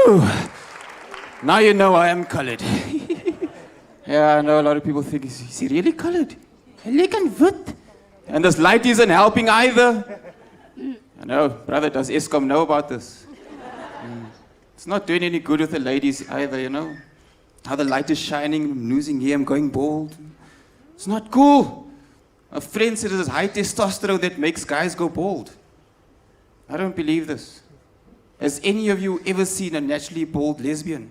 Woo! Now you know I am colored. Yeah, I know a lot of people think, is he really colored? He can wit. And this light isn't helping either. I know, brother, does Eskom know about this? It's not doing any good with the ladies either, you know. How the light is shining, I'm losing hair, I'm going bald. It's not cool. A friend said it's high testosterone that makes guys go bald. I don't believe this. Has any of you ever seen a naturally bald lesbian?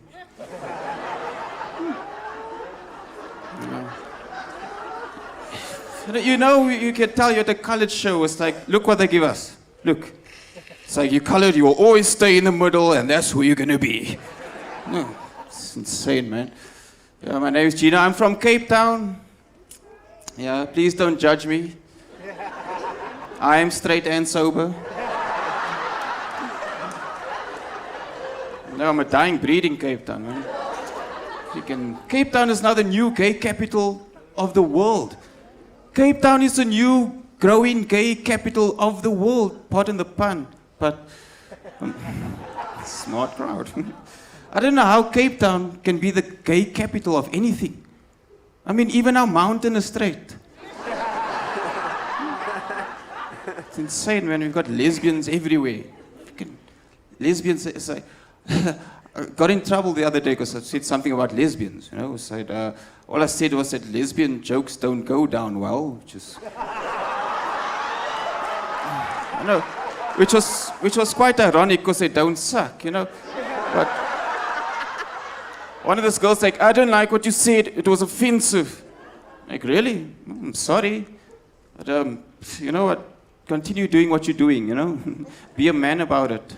You know, you can tell you're at a college show, it's like, look what they give us. Look. It's like, you're colored, you will always stay in the middle, and that's who you're going to be. No, it's insane, man. Yeah, my name is Gino. I'm from Cape Town. Yeah, please don't judge me. I am straight and sober. No, I'm a dying breed in Cape Town, man. Cape Town is now the new gay capital of the world. Cape Town is the new growing gay capital of the world. Pardon the pun, but smart crowd. I don't know how Cape Town can be the gay capital of anything. I mean, even our mountain is straight. It's insane, man. We've got lesbians everywhere. Lesbians, it's like, I got in trouble the other day because I said something about lesbians. You know, I said, all I said was that lesbian jokes don't go down well, which is, I know, which was quite ironic because they don't suck, you know. But one of those girls like, I don't like what you said. It was offensive. Like, really? I'm sorry. But you know what? Continue doing what you're doing. You know, be a man about it.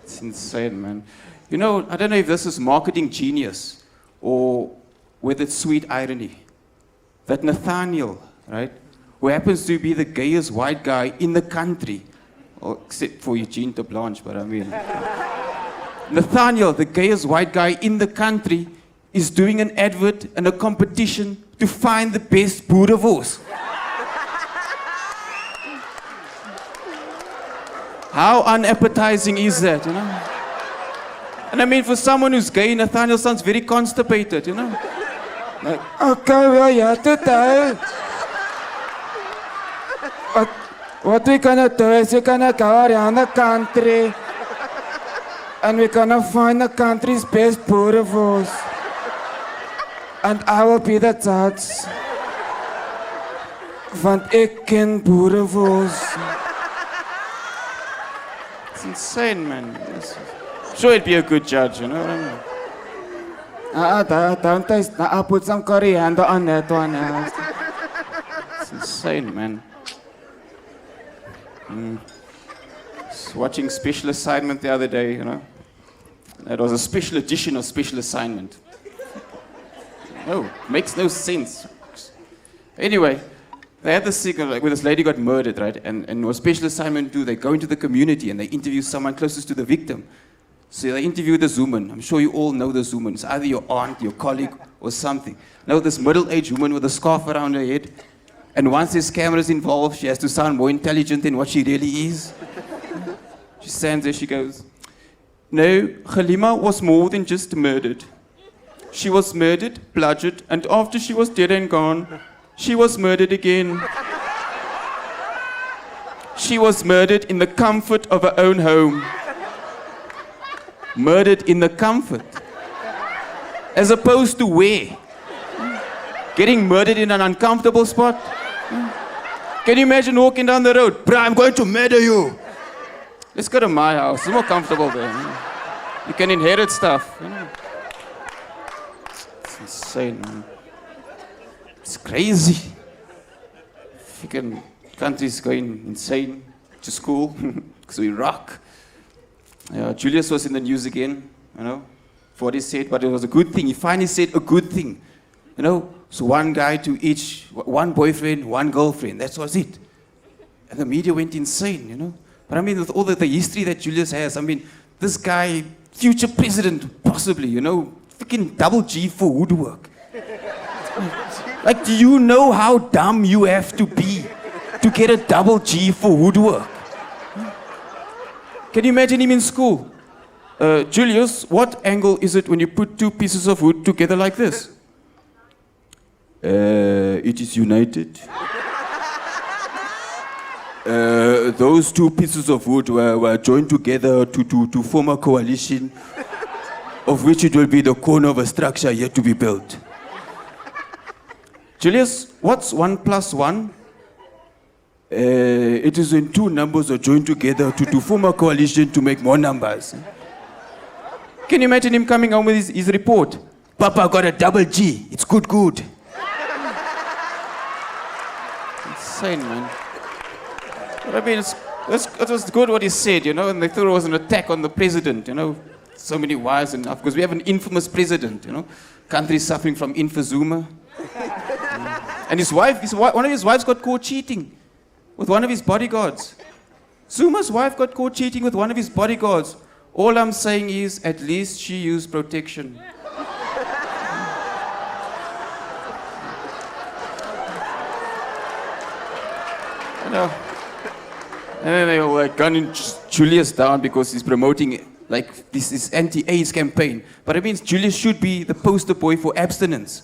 It's insane, man. You know, I don't know if this is marketing genius or whether it's sweet irony. That Nathaniel, right, who happens to be the gayest white guy in the country, well, except for Eugene de Blanche, but I mean, Nathaniel, the gayest white guy in the country, is doing an advert and a competition to find the best boerewors. How unappetizing is that, you know? And I mean, for someone who's gay, Nathaniel sounds very constipated, you know? Like, okay, well, yeah, today. What we're gonna do is we're gonna go around the country and we're gonna find the country's best boerewors. And I will be the judge. Want ek ken boerewors. It's insane, man. Sure, it'd be a good judge, you know what I mean? Don't taste. I'll put some coriander on that one. It's insane, man. Just watching Special Assignment the other day, you know. It was a special edition of Special Assignment. No, makes no sense. Anyway, they had this thing like, where this lady got murdered, right? And what Special Assignment do, they go into the community and they interview someone closest to the victim. So they interview this woman. I'm sure you all know this woman. It's either your aunt, your colleague, or something. Now this middle-aged woman with a scarf around her head. And once there's cameras involved, she has to sound more intelligent than what she really is. She stands there, she goes, no, Halima was more than just murdered. She was murdered, bludgeoned, and after she was dead and gone, she was murdered again. She was murdered in the comfort of her own home. Murdered in the comfort. As opposed to where? Getting murdered in an uncomfortable spot? Can you imagine walking down the road? Bruh, I'm going to murder you. Let's go to my house. It's more comfortable there. You can inherit stuff. You know? It's insane, man. It's crazy. Freaking country's going insane, which is cool, because we rock. Julius was in the news again, you know, for what he said, but it was a good thing. He finally said a good thing, you know. So one guy to each, one boyfriend, one girlfriend, that was it. And the media went insane, you know. But I mean, with all the history that Julius has, I mean, this guy, future president, possibly, you know, freaking double G for woodwork. Like, do you know how dumb you have to be to get a double G for woodwork? Can you imagine him in school? Julius, what angle is it when you put two pieces of wood together like this? It is united. Those two pieces of wood were joined together to form a coalition of which it will be the corner of a structure yet to be built. Julius, what's 1 plus 1? It is when two numbers are joined together to form a coalition to make more numbers. Can you imagine him coming home with his report? Papa got a double G. It's good. Insane, man. But I mean, it was good what he said, and they thought it was an attack on the president, So many wives, and of course we have an infamous president, Country suffering from emphysema. And one of his wives got caught cheating with one of his bodyguards. Zuma's wife got caught cheating with one of his bodyguards. All I'm saying is, at least she used protection. And then they were gunning Julius down because he's promoting this anti-AIDS campaign. But it means Julius should be the poster boy for abstinence.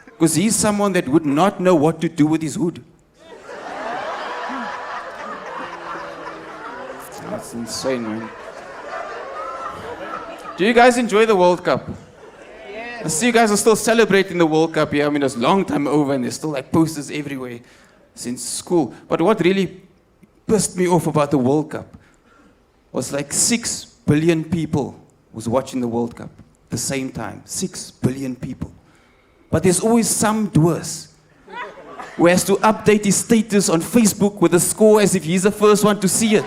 Because he's someone that would not know what to do with his hood. That's insane, man. Do you guys enjoy the World Cup? Yes. I see you guys are still celebrating the World Cup here. I mean, it's a long time over and there's still posters everywhere since school. But what really pissed me off about the World Cup was 6 billion people was watching the World Cup at the same time. 6 billion people. But there's always some dwarf who has to update his status on Facebook with a score as if he's the first one to see it,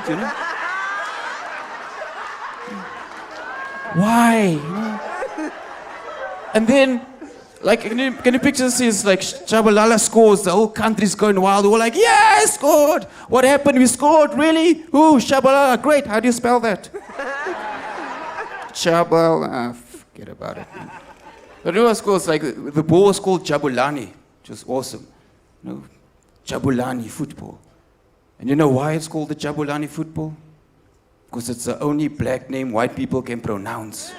Why? And then, can you picture this? Shabalala scores, the whole country's going wild. We're like, yeah, I scored! What happened? We scored, really? Who? Shabalala, great. How do you spell that? Shabalala, forget about it. Man. The newer scores, the ball was called Jabulani, which was awesome. Jabulani football. And you know why it's called the Jabulani football? Because it's the only black name white people can pronounce.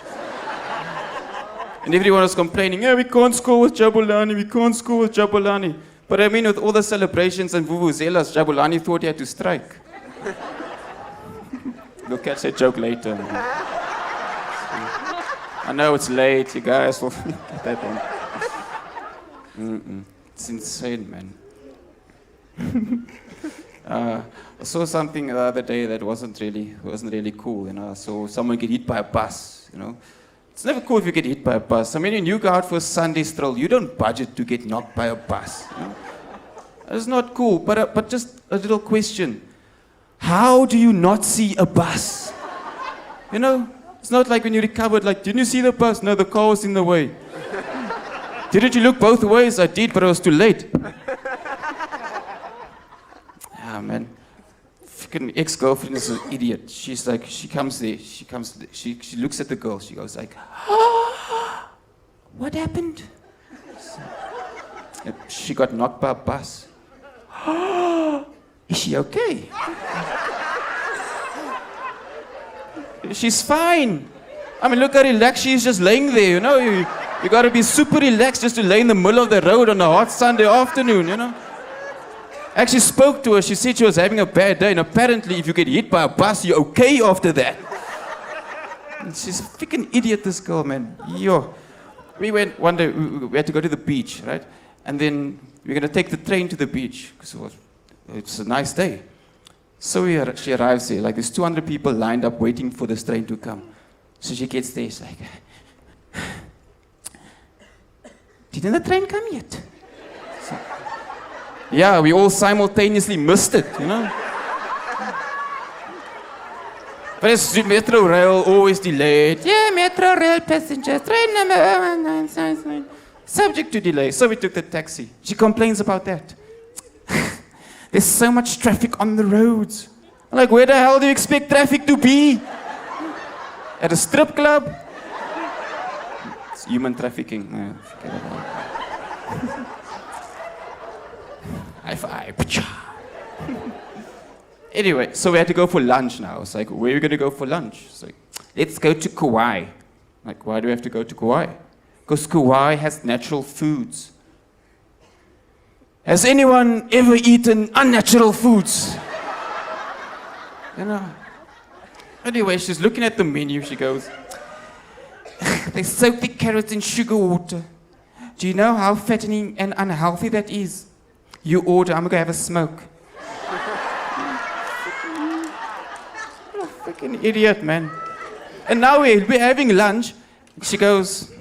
And everyone was complaining, we can't score with Jabulani. But I mean, with all the celebrations and vuvuzelas, Jabulani thought he had to strike. We'll catch that joke later. I know it's late, you guys will get that one. It's insane, man. I saw something the other day that wasn't really cool. I saw someone get hit by a bus. It's never cool if you get hit by a bus. I mean, when you go out for a Sunday stroll, you don't budget to get knocked by a bus. It's not cool. But just a little question: how do you not see a bus? It's not like when you recovered. Didn't you see the bus? No, the car was in the way. Didn't you look both ways? I did, but I was too late. Man. Freaking ex-girlfriend is an idiot. She comes there. She looks at the girl. She goes what happened? She got knocked by a bus. Is she okay? She's fine. I mean, look how relaxed she is just laying there, You got to be super relaxed just to lay in the middle of the road on a hot Sunday afternoon, I actually spoke to her. She said she was having a bad day, and apparently if you get hit by a bus, you're okay after that. And she's a freaking idiot, this girl, man. We went one day, we had to go to the beach, right? And then we were going to take the train to the beach, because it's a nice day. So she arrives there, there's 200 people lined up waiting for this train to come. So she gets there, she's like, didn't the train come yet? So, yeah, we all simultaneously missed it, But it's Metro Rail, always delayed. Yeah, Metro Rail passengers, train number 1999, subject to delay. So we took the taxi. She complains about that. There's so much traffic on the roads. I'm like, where the hell do you expect traffic to be? At a strip club? It's human trafficking. No, forget about it. High five. Anyway, so we had to go for lunch now. It's like, where are we going to go for lunch? It's like, let's go to Kauai. Like, why do we have to go to Kauai? Because Kauai has natural foods. Has anyone ever eaten unnatural foods? You know. Anyway, she's looking at the menu. She goes, they soak the carrots in sugar water. Do you know how fattening and unhealthy that is? You order, I'm going to have a smoke. What a freaking idiot, man. And now we're having lunch. She goes,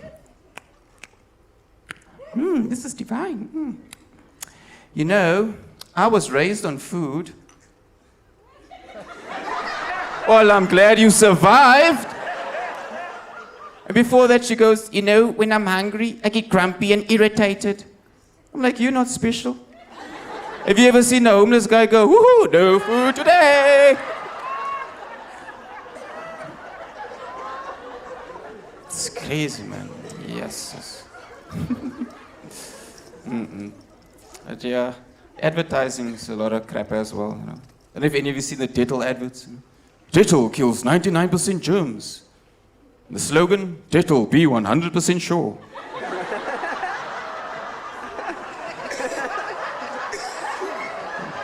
this is divine. You know, I was raised on food. Well, I'm glad you survived. And before that, she goes, you know, when I'm hungry, I get grumpy and irritated. I'm like, you're not special. Have you ever seen a homeless guy go, woohoo, no food today? It's crazy, man. Yes. But yeah, advertising is a lot of crap as well. You know. I don't know if any of you seen the Dettol adverts. Dettol kills 99% germs. The slogan, Dettol, be 100% sure.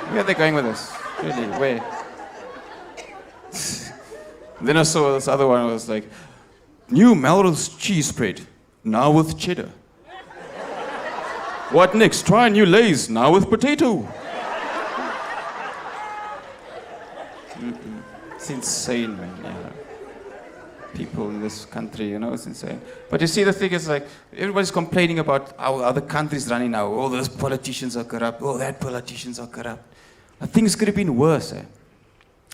Where are they going with this? Really, where? Then I saw this other one, it was like, new Melrose cheese spread, now with cheddar. What next? Try new Lay's, now with potato. It's insane, man. Yeah. People in this country, you know, it's insane. But you see, the thing is, like, everybody's complaining about how other countries running now. Oh, those politicians are corrupt. Oh, that politicians are corrupt. But things could have been worse.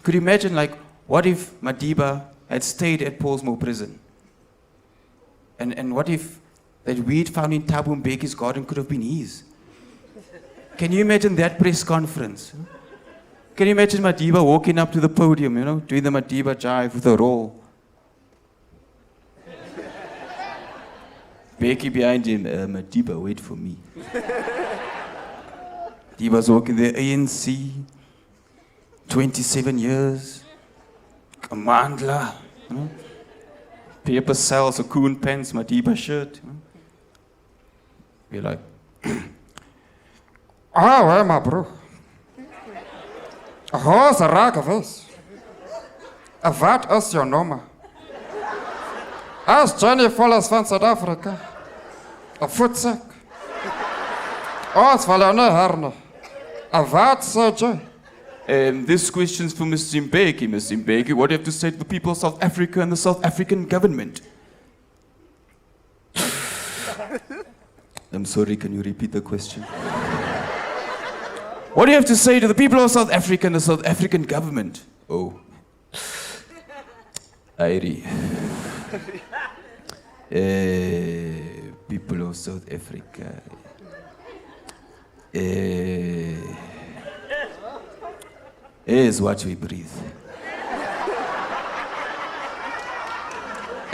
Could you imagine, like, what if Madiba had stayed at Paulsmoor prison? And what if that weed found in Thabo Mbeki's garden could have been his? Can you imagine that press conference? Can you imagine Madiba walking up to the podium, you know, doing the Madiba jive with a roll? Mbeki behind him, Madiba, wait for me. Madiba's walking there, ANC, 27 years, Kamandla, you know? Paper sells a coon pants, Madiba shirt. You know? We're like, Well, my bro. Ho's a raak geweest. Wat is jouw nummer? Als Johnny Vollers van Zuid-Afrika. Een voetzak. Als van jou niet herne. Wat zeg je? This question's for Mr. Mbeki. Mr. Mbeki, what do you have to say to the people of South Africa and the South African government? I'm sorry, can you repeat the question? What do you have to say to the people of South Africa and the South African government? Oh. Airi. People of South Africa. Is what we breathe.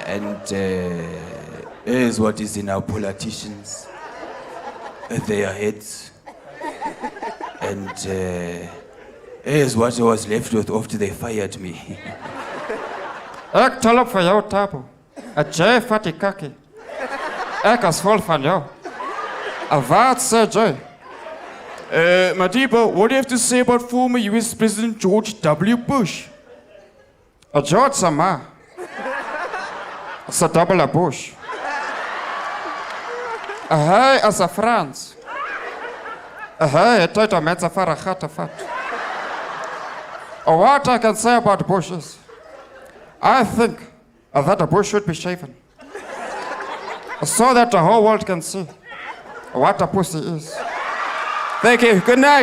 And is what is in our politicians, their heads. And is what I was left with after they fired me. Ik tel op voor jou, Thabo. Een jij vat die kakkie. Ik is vol van jou. Wat zeg je? Madiba, what do you have to say about former US President George W. Bush? George Sama. Is een dubbele Bush. Hij is een Frans. Hij heeft tijd om mensen voor een gat te vatten. What I can say about Bush is, I think that the Bush should be shaven. So that the whole world can see what a pussy is. Thank you. Good night.